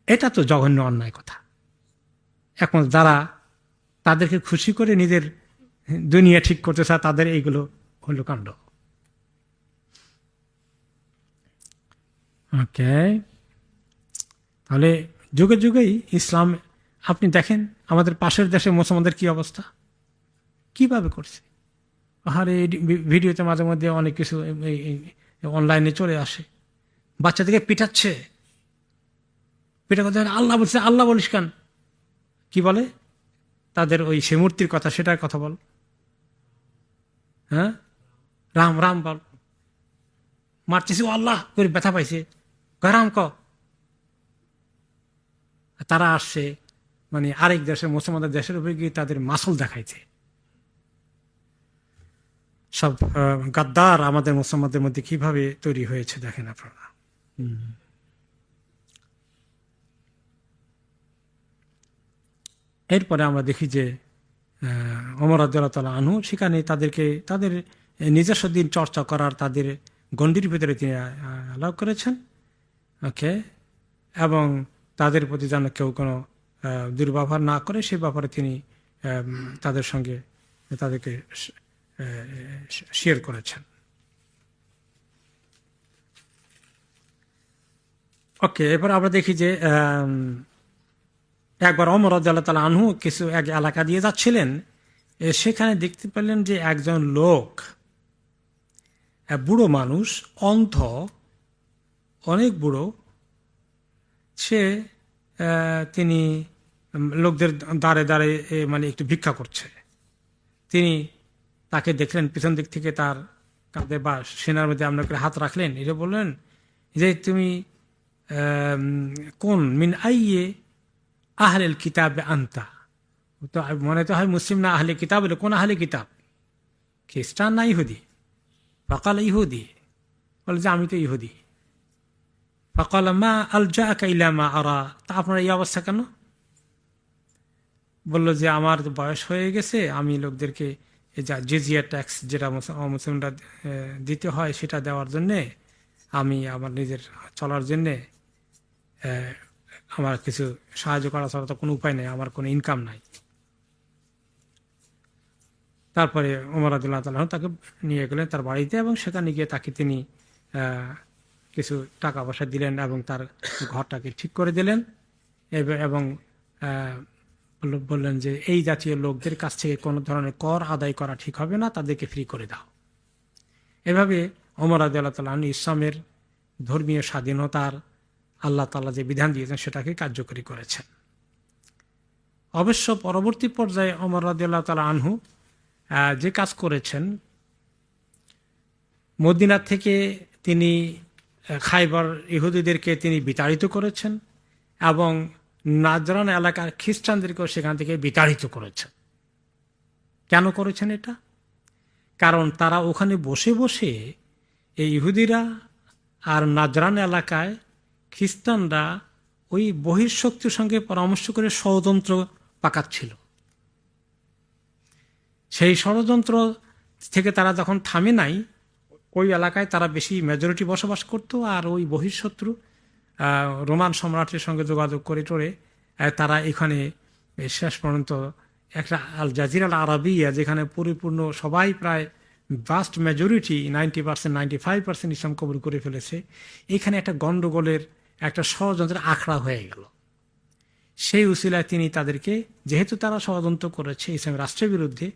এটা তো জঘন্য অন্যায় কথা। এখন যারা তাদেরকে খুশি করে নিজের দুনিয়া ঠিক করতে চায়, তাদের এইগুলো হলো কাণ্ড। ওকে, তাহলে যুগে যুগেই ইসলাম, আপনি দেখেন আমাদের পাশের দেশে মুসলমানদের কি অবস্থা, কিভাবে করছে। আর এই ভিডিওতে মাঝে মধ্যে অনেক কিছু অনলাইনে চলে আসে, বাচ্চাদেরকে পিটাচ্ছে, পিটা কথা, আল্লাহ বলছে, আল্লাহ বলিস কেন, কি বলে তাদের ওই সে মূর্তির কথা, সেটার কথা বল, হ্যাঁ রাম রাম বল, মারতেছে ও আল্লাহ করে ব্যথা পাইছে, রাম ক। তারা আসছে মানে আরেক দেশের মুসলমানদের দেশের উপরে গিয়ে তাদের মাসুল দেখাইছে। সব গাদ্দার আমাদের মুসলমানদের মধ্যে কিভাবে তৈরি হয়েছে দেখেন আপনারা। এরপরে আমরা দেখি যে ওমর রাদিয়াল্লাহু তাআলা আনহু সেখানে তাদেরকে তাদের নিজস্ব দিন চর্চা করার তাদের গণ্ডির ভিতরে তিনি অ্যালাউ করেছেন, ওকে, এবং তাদের প্রতি যেন কেউ কোনো দুর্ব্যবহার না করে সে ব্যাপারে তিনি তাদের সঙ্গে তাদেরকে শেয়ার করেছেন। ওকে, এবার আমরা দেখি যে একবার ওমর রাদিয়াল্লাহু তাআলা আনহু কিছু এক এলাকা দিয়ে যাচ্ছিলেন, সেখানে দেখতে পেলেন যে একজন লোক, বুড়ো মানুষ, অন্ধ, অনেক বুড়ো, সে তিনি লোকদের দাঁড়ে দাঁড়ে মানে একটু ভিক্ষা করছে। তিনি তাকে দেখলেন, পিছন দিক থেকে তার কাঁধে বা সেনার মধ্যে আপনার করে হাত রাখলেন, এটা বললেন যে তুমি কোন মিন আইয়ে আহলেল কিতাবে আনতা, তো মনে তো হয় মুসলিম না আহলে কিতাব, বলে কোন আহলে কিতাব, খ্রিস্টান না ইহুদি? ফকাল ইহুদি, বলে যে আমি তো ইহুদি। ফকাল মা আল জাআকা ইলা মা আরা, তা আপনার এই অবস্থা কেন? বললো যে আমার বয়স হয়ে গেছে, আমি লোকদেরকে যা জিজিয়া ট্যাক্স যেটা মুসলিমরা দিতে হয় সেটা দেওয়ার জন্যে, আমি আমার নিজের চলার জন্যে আমার কিছু সাহায্য করা ছাড়া তো কোনো উপায় নেই, আমার কোনো ইনকাম নাই। তারপরে ওমর রাদিয়াল্লাহু তাআলা তাকে নিয়ে গেলেন তার বাড়িতে এবং সেখানে গিয়ে তাকে তিনি কিছু টাকা পয়সা দিলেন এবং তার ঘরটাকে ঠিক করে দিলেন এবং বললেন যে এই জাতীয় লোকদের কাছ থেকে কোনো ধরনের কর আদায় করা ঠিক হবে না, তাদেরকে ফ্রি করে দাও। এভাবে ওমর রাদিয়াল্লাহু তাআলা ইসলামের ধর্মীয় স্বাধীনতার আল্লাহ তাআলা যে বিধান দিয়েছেন সেটাকে কার্যকরী করেছেন। অবশ্য পরবর্তী পর্যায়ে ওমর রাদিয়াল্লাহু তাআলা আনহু যে কাজ করেছেন, মদিনা থেকে তিনি খাইবার ইহুদিদেরকে তিনি বিতাড়িত করেছেন এবং নাজরান এলাকার খ্রিস্টানদেরকেও সেখান থেকে বিতাড়িত করেছেন। কেন করেছেন এটা? কারণ তারা ওখানে বসে বসে এই ইহুদিরা আর নাজরান এলাকায় খ্রিস্টানরা ওই বহিঃশক্তির সঙ্গে পরামর্শ করে ষড়যন্ত্র পাকাচ্ছিল। সেই ষড়যন্ত্র থেকে তারা যখন থামে নাই, ওই এলাকায় তারা বেশি মেজরিটি বসবাস করত, আর ওই বহিঃশত্রু রোমান সম্রাটের সঙ্গে যোগাযোগ করে টোরে তারা এখানে শেষ পর্যন্ত একটা আল জাজিরা আল আরাবিয়া, যেখানে পরিপূর্ণ সবাই প্রায় ভাস্ট মেজরিটি 90%, 95% ইসলাম কবুল করে ফেলেছে, এখানে একটা গন্ডগোলের একটা ষড়যন্ত্রের আখড়া হয়ে গেল। সেই উসিলায় তিনি তাদেরকে, যেহেতু তারা ষড়যন্ত্র করেছে ইসলাম রাষ্ট্রের বিরুদ্ধে,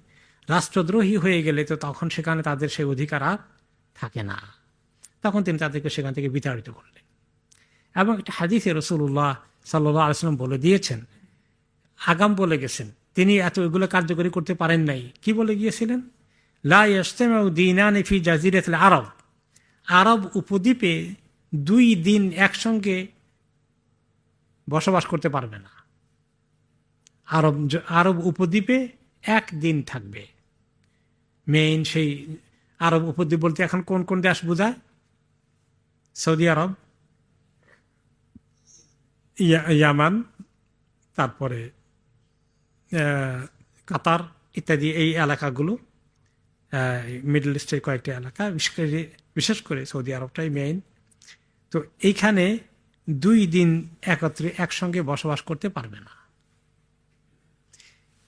রাষ্ট্রদ্রোহী হয়ে গেলে তো তখন সেখানে তাদের সেই অধিকার আর থাকে না, তখন তিনি তাদেরকে সেখান থেকে বিতাড়িত করলেন। এবং একটা হাদিসে রাসূলুল্লাহ সাল্লাল্লাহু আলাইহি ওয়াসাল্লাম বলে দিয়েছেন, আগাম বলে গেছেন, তিনি এত এগুলো কার্যকরী করতে পারেন নাই। কি বলে গিয়েছিলেন? লা ইয়াজতামিউ দীনানি ফি জাজিরাতিল আরব, আরব উপদ্বীপে দুই দিন একসঙ্গে বসবাস করতে পারবে না। আরব উপদ্বীপে একদিন থাকবে। মেইন সেই আরব উপদ্বীপ বলতে এখন কোন কোন দেশ বোঝায়? সৌদি আরব, ইয়ামান, তারপরে কাতার ইত্যাদি এই এলাকাগুলো, মিডল ইস্টের কয়েকটি এলাকা, বিশেষ করে সৌদি আরবটাই মেইন। তো এইখানে দুই দিন একত্রে একসঙ্গে বসবাস করতে পারবে না।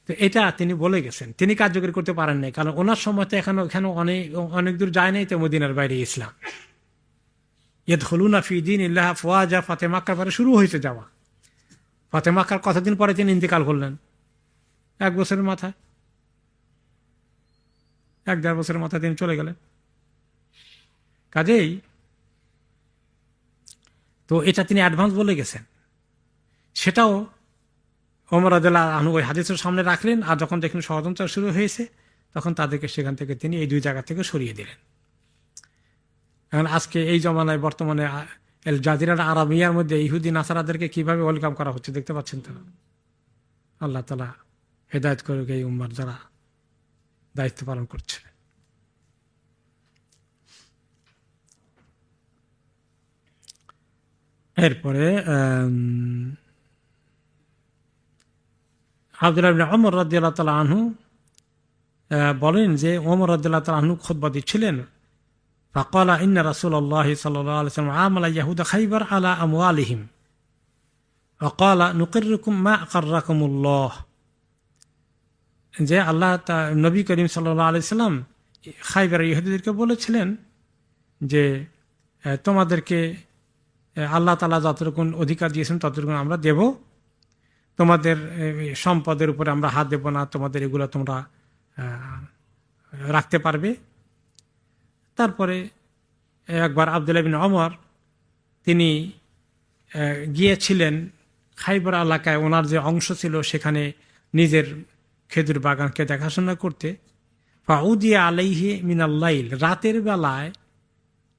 তো এটা তিনি বলে গেছেন, তিনি কার্যকরী করতে পারেন নাই, কারণ ওনার সময় তো এখানে অনেক দূর যায় নাই তো মদিনার বাইরে ইসলাম। ইয়াদখুলুনা ফি দীনিল্লাহি আফওয়াজা, ফাতে মাক্কার পরে শুরু হয়েছে যাওয়া। ফাতে মাক্কার কতদিন পরে তিনি ইন্তেকাল করলেন? 1 বছরের মাথায়। 1-1.5 বছরের মাথায় তিনি চলে গেলেন। কাজেই তো এটা তিনি অ্যাডভান্স বলে গেছেন, সেটাও ওমর রাদিয়াল্লাহু আনহু ওই হাদিসের সামনে রাখলেন। আর যখন দেখলেন ষড়যন্ত্র শুরু হয়েছে, তখন তাদেরকে সেখান থেকে তিনি এই 2 জায়গা থেকে সরিয়ে দিলেন। এখন আজকে এই জমানায় বর্তমানে এল জাজিরার আরাবিয়ার মধ্যে ইহুদি নাসারাদেরকে কিভাবে ওয়েলকাম করা হচ্ছে দেখতে পাচ্ছেন তো। আল্লাহ তাআলা হেদায়েত করুক এই উম্মার যারা দায়িত্ব পালন করছে। এরপরে আব্দুল্লাহ ইবনে ওমর রাদিয়াল্লাহু তাআলা আনহু বলেন যে ওমর রাদিয়াল্লাহু তাআলা আনহু খুতবা দিচ্ছিলেন। ফাকালা ইন্না রাসূলুল্লাহ সাল্লাল্লাহু আলাইহি ওয়াসাল্লাম আমালা ইয়াহুদা খাইবার আলা আমওয়ালিহিম ওয়া ক্বালা নুকিররুকুম মা আকাররাকুমুল্লাহ, যে আল্লাহ নবী করিম সাল্লাল্লাহু আলাইহি সাল্লাম খাইবারের ইহুদিদেরকে বলেছিলেন যে তোমাদেরকে আল্লাহ তাআলা যতটুকু অধিকার দিয়েছেন ততটুকু আমরা দেব, তোমাদের সম্পদের উপরে আমরা হাত দেব না, তোমাদের এগুলো তোমরা রাখতে পারবে। তারপরে একবার আব্দুল্লাহ বিন ওমর তিনি গিয়েছিলেন খাইবার এলাকায়, ওনার যে অংশ ছিল সেখানে নিজের খেজুর বাগানকে দেখাশোনা করতে। ফাউদিয়া আলাইহি মিনাল লাইল, রাতের বেলায়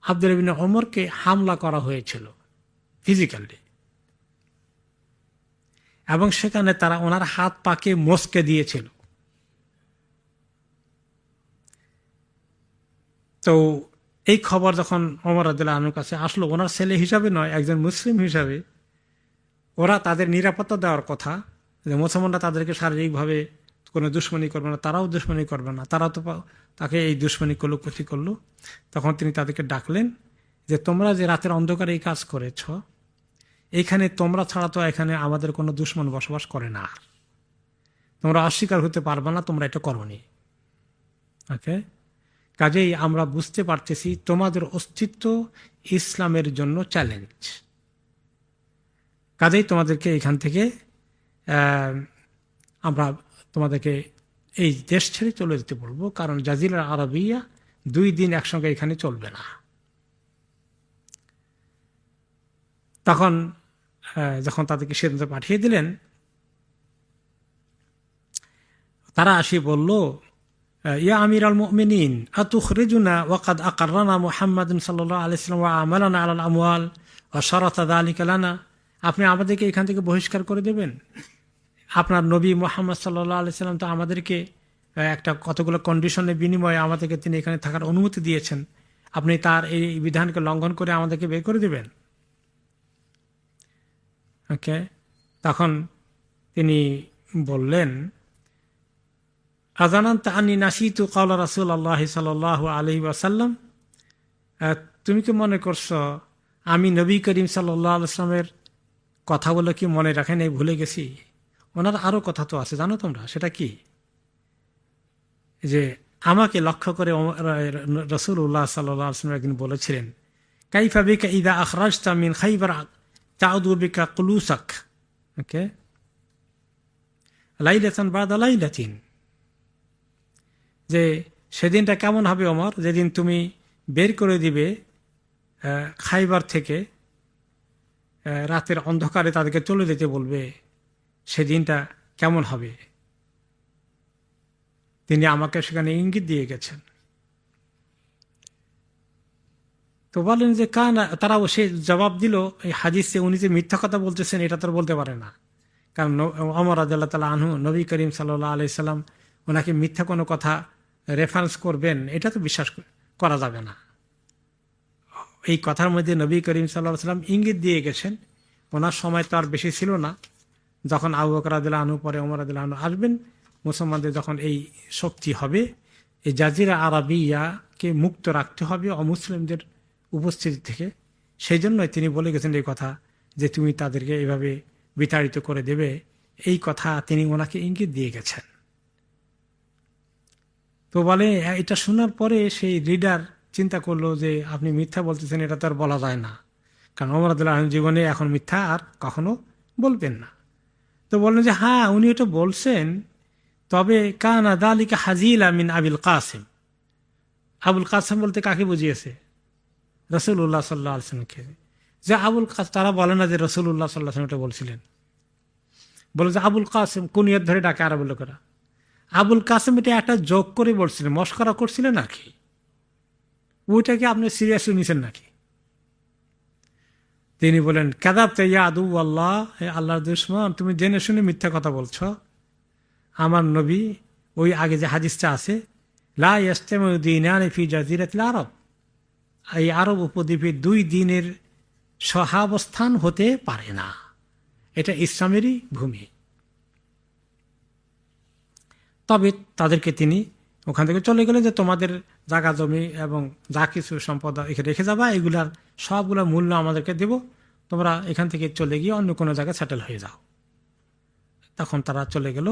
আব্দুল্লাহ বিন ওমরকে হামলা করা হয়েছিল ফিজিক্যালি, এবং সেখানে তারা ওনার হাত পাকে মস্কে দিয়েছিল। তো এই খবর যখন ওমর রাদিয়াল্লাহু আনহুর কাছে আসলো, ওনার ছেলে হিসাবে নয়, একজন মুসলিম হিসাবে, ওরা তাদের নিরাপত্তা দেওয়ার কথা যে মুসলমানরা তাদেরকে শারীরিকভাবে কোনো দুশ্মনী করবে না, তারাও দুশ্মনী করবে না, তারাও তো তাকে এই দুশ্মনী করলো, ক্ষতি করলো। তখন তিনি তাদেরকে ডাকলেন যে তোমরা যে রাতের অন্ধকারে এই কাজ করেছ, এইখানে তোমরা ছাড়া তো এখানে আমাদের কোনো দুশ্মন বসবাস করে না, তোমরা অস্বীকার হতে পারবে না, তোমরা এটা করোনি। ওকে, কাজেই আমরা বুঝতে পারতেছি তোমাদের অস্তিত্ব ইসলামের জন্য চ্যালেঞ্জ। কাজেই তোমাদেরকে এখান থেকে আমরা তোমাদেরকে এই দেশ ছেড়ে চলে যেতে বলবো, কারণ জাজিরা আরবিয়া 2 দিন একসঙ্গে এখানে চলবে না। তখন যখন তাদেরকে সিদ্ধান্ত পাঠিয়ে দিলেন, তারা আসি বলল, ইয়া আমির আল মুমিনিন আতুখরিজুনা ওয়াকাদ আকাররানা মুহাম্মাদুন সাল্লাল্লাহু আলাইহি ওয়াসাল্লাম ওয়া আমালানা আলাল আমওয়াল ওয়া শারাতা যালিকা লানা, আপনি আমাদেরকে এখান থেকে বহিষ্কার করে দেবেন? আপনার নবী মুহাম্মদ সাল্লাল্লাহু আলাইহি ওয়াসাল্লাম তো আমাদেরকে একটা কতগুলো কন্ডিশনের বিনিময়ে আমাদেরকে তিনি এখানে থাকার অনুমতি দিয়েছেন, আপনি তার এই বিধানকে লঙ্ঘন করে আমাদেরকে বের করে দেবেন? ওকে, তখন তিনি বললেন, আজানান তাআনি নাসিতু ক্বালা রাসূলুল্লাহ সাল্লাল্লাহু আলাইহি ওয়াসাল্লাম, তুমি কি মনে করছো আমি নবী করিম সাল্লাল্লাহু আলাইহি ওয়াসাল্লামের কথাগুলো কি মনে রাখেন, এই ভুলে গেছি? ওনার আরো কথা তো আছে, জানো তোমরা, সেটা কি? যে আমাকে লক্ষ্য করে রাসূলুল্লাহ সাল্লাল্লাহু আলাইহি ওয়াসাল্লাম একদিন বলেছিলেন, কাইফা বিকা ইযা আখরাজতা মিন খাইবার তাউদু বিকা কুলুসাক, ওকে, লাইলাতান বাদা লাইলাতিন, যে সেদিনটা কেমন হবে ওমর, যেদিন তুমি বের করে দিবে খাইবার থেকে, রাতের অন্ধকারে তাদেরকে চলে যেতে বলবে, সেদিনটা কেমন হবে? তিনি আমাকে সেখানে ইঙ্গিত দিয়ে গেছেন। তো বলেন যে তারাও সে জবাব দিল, এই হাদিসে উনি যে মিথ্যা কথা বলতেছেন এটা তো বলতে পারে না, কারণ ওমর রাদিয়াল্লাহু তাআলা আনহু নবী করিম সাল্লাল্লাহু আলাইহি সাল্লাম ওনাকে মিথ্যা কোনো কথা রেফারেন্স করবেন এটা তো বিশ্বাস করা যাবে না। এই কথার মধ্যে নবী করিম সাল্লাল্লাহু আলাইহি সাল্লাম ইঙ্গিত দিয়ে গেছেন। ওনার সময় তো আর বেশি ছিল না, যখন আবু বকর রাদিয়াল্লাহু আনহু পরে ওমর রাদিয়াল্লাহু আনহু আসবেন, মুসলমানদের যখন এই শক্তি হবে, এই জাজিরা আরাবিয়াকে মুক্ত রাখতে হবে অমুসলিমদের উপস্থিতি থেকে, সেই জন্যই তিনি বলে গেছেন এই কথা যে তুমি তাদেরকে এইভাবে বিতাড়িত করে দেবে, এই কথা তিনি ওনাকে ইঙ্গিত দিয়ে গেছেন। তো বলে এটা শোনার পরে সেই রিডার চিন্তা করলো যে আপনি মিথ্যা বলতেছেন, এটা তো আর বলা যায় না, কারণ ওমর রাদিয়াল্লাহু আনহু জীবনে এখন মিথ্যা আর কখনো বলবেন না। তো বললেন যে হ্যাঁ উনি এটা বলছেন, তবে কানা যালিকা হাজিলা মিন আবিল কাসিম, আবুল কাসেম বলতে কাকে বুঝিয়েছে? রসুল্লাহ সাল্লাহ আলসালামকে। যে আবুল কাসেম, তারা বলে না যে রসুল্লাহ সাল্লাহ আসলাম এটা বলছিলেন, বলে যে আবুল কাসেম কুনিয়ত ধরে ডাকে আরব লোকেরা। আবুল কাসেম এটা একটা যোগ করে বলছিলেন, মস্করা করছিলেন নাকি? ওইটাকে আপনি সিরিয়াসলি নিছেন নাকি? তিনি বলেন কাদাব ইয়া আদু আল্লাহ, হে আল্লাহর দুশমন, তুমি জেনে শুনে মিথ্যা কথা বলছ। আমার নবী, ওই আগে যে হাদিসটা আছে, লা ইয়াস্তামিউ দীনানি ফি জাজিরাতিল আরব, এই আরব উপদ্বীপে দুই দিনের সহাবস্থান হতে পারে না, এটা ইসলামেরই ভূমি। তবে তাদেরকে তিনি ওখান থেকে চলে গেলেন যে তোমাদের জায়গা জমি এবং যা কিছু সম্পদ এখানে রেখে যাবা, এগুলার সবগুলোর মূল্য আমাদেরকে দেব, তোমরা এখান থেকে চলে গিয়ে অন্য কোনো জায়গায় সেটেল হয়ে যাও। তখন তারা চলে গেল,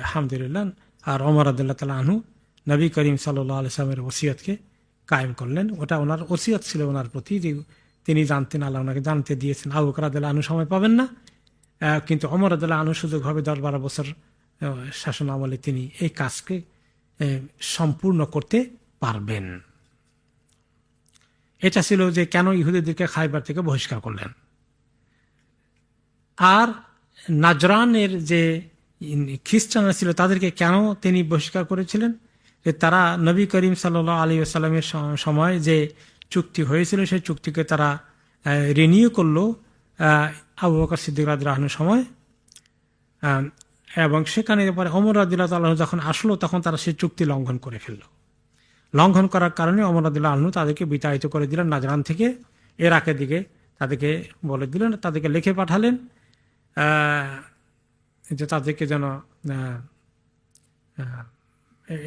আলহামদুলিল্লাহ। আর ওমর রাদিয়াল্লাহু তাআলা আনহু নবী করিম সাল্লাল্লাহু আলাইহি ওয়াসাল্লামের ওসিয়তকে কায়েম করলেন। ওটা ওনার ওসিয়ত ছিল ওনার প্রতি, যে তিনি জানতেন, আল্লাহ ওনাকে জানতে দিয়েছেন। আবু বকর রাদিয়াল্লাহু আনহু সময় পাবেন না, কিন্তু ওমর রাদিয়াল্লাহু আনহু সুযোগ হবে 10-12 বছর শাসন আমলে তিনি এই কাজকে সম্পূর্ণ করতে পারবেন। এটা ছিল যে কেন ইহুদিদেরকে খায়বার থেকে বহিষ্কার করলেন। আর নাজরানের যে খ্রিস্টানরা ছিল তাদেরকে কেন তিনি বহিষ্কার করেছিলেন, যে তারা নবী করিম সাল্লাল্লাহু আলাইহি ওয়াসাল্লামের সময় যে চুক্তি হয়েছিল সেই চুক্তিকে তারা রিনিউ করলো আবু বকর সিদ্দিক রাদিয়াল্লাহু আনহুর সময়, এবং সেখানে পরে ওমর রাদিয়াল্লাহু আনহু যখন আসলো তখন তারা সেই চুক্তি লঙ্ঘন করে ফেললো। লঙ্ঘন করার কারণে ওমর রাদিয়াল্লাহু আনহু তাদেরকে বিতাড়িত করে দিলেন নাজরান থেকে ইরাকের দিকে, তাদেরকে বলে দিলেন, তাদেরকে লিখে পাঠালেন যে তাদেরকে যেন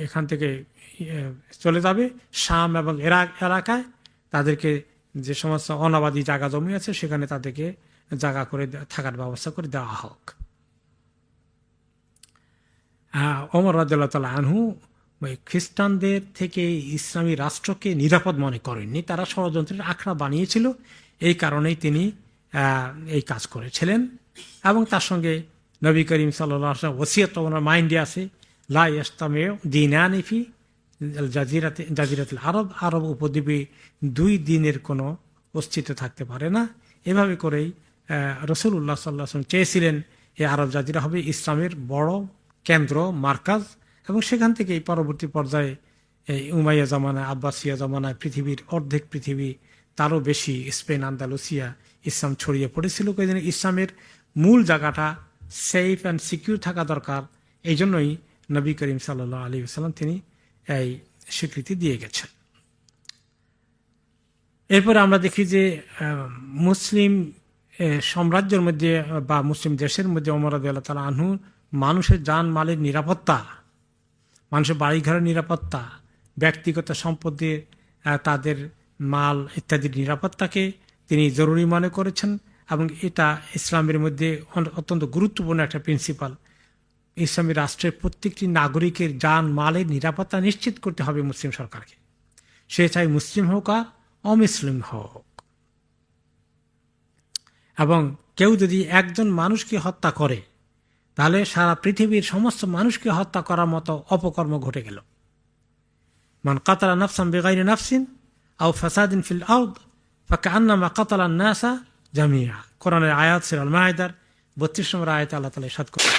এখান থেকে চলে যাবে শাম এবং ইরাক এলাকায়, তাদেরকে যে সমস্ত অনাবাদী জায়গা জমি আছে সেখানে তাদেরকে জায়গা করে থাকার ব্যবস্থা করে দেওয়া হোক। ওমর রাদিয়াল্লাহু তাআলা আনহু খ্রিস্টানদের থেকে ইসলামী রাষ্ট্রকে নিরাপদ মনে করেননি, তারা ষড়যন্ত্রের আখড়া বানিয়েছিল, এই কারণেই তিনি এই কাজ করেছিলেন। এবং তার সঙ্গে নবী করিম সাল্লাল্লাহু আলাইহি ওয়াসাল্লাম ওসিয়ত ওনার মাইন্ডে আছে, লা ইয়াস্তামিউ দীনানি ফি জাজিরাতিল আরব, আরব উপদ্বীপে দুই দিনের কোনো অস্তিত্ব থাকতে পারে না। এভাবে করেই রাসূলুল্লাহ সাল্লাল্লাহু আলাইহি ওয়াসাল্লাম চেয়েছিলেন এই আরব জাজিরা হবে ইসলামের বড় কেন্দ্র, মার্কাজ, এবং সেখান থেকে এই পরবর্তী পর্যায়ে এই উমাইয়া জামানায়, আব্বাসিয়া জামানায় পৃথিবীর অর্ধেক পৃথিবী, তারও বেশি স্পেন, আন্দালুসিয়া ইসলাম ছড়িয়ে পড়েছিল। এই জন্য ইসলামের মূল জায়গাটা সেফ অ্যান্ড সিকিউর থাকা দরকার, এই জন্যই নবী করিম সাল্লাল্লাহু আলাইহি ওয়াসাল্লাম তিনি এই স্বীকৃতি দিয়ে গেছেন। এরপরে আমরা দেখি যে মুসলিম সাম্রাজ্যের মধ্যে বা মুসলিম দেশের মধ্যে ওমর রাদিয়াল্লাহু তাআলা আনহু মানুষের জান মালের নিরাপত্তা, মানুষের বাড়িঘরের নিরাপত্তা, ব্যক্তিগত সম্পদের তাদের মাল ইত্যাদির নিরাপত্তাকে তিনি জরুরি মনে করেছেন, এবং এটা ইসলামের মধ্যে অত্যন্ত গুরুত্বপূর্ণ একটা প্রিন্সিপাল। ইসলামী রাষ্ট্রের প্রত্যেকটি নাগরিকের জান মালের নিরাপত্তা নিশ্চিত করতে হবে মুসলিম সরকারকে, সে চাই মুসলিম হোক আর অমুসলিম হোক। এবং কেউ যদি একজন মানুষকে হত্যা করে তাহলে সারা পৃথিবীর সমস্ত মানুষকে হত্যা করার মতো অপকর্ম ঘটে গেল। মান কাতালা নাফসান বিগাইরি নাফসিন আও ফাসাদিন ফিল আরদ ফাকান্নামা কাতালান নাসা জামিয়া। কোরআনের আয়াত সূরা আল মাইদার 32 নম্বর আয়াতে আল্লাহ তাআলা ইরশাদ করেন।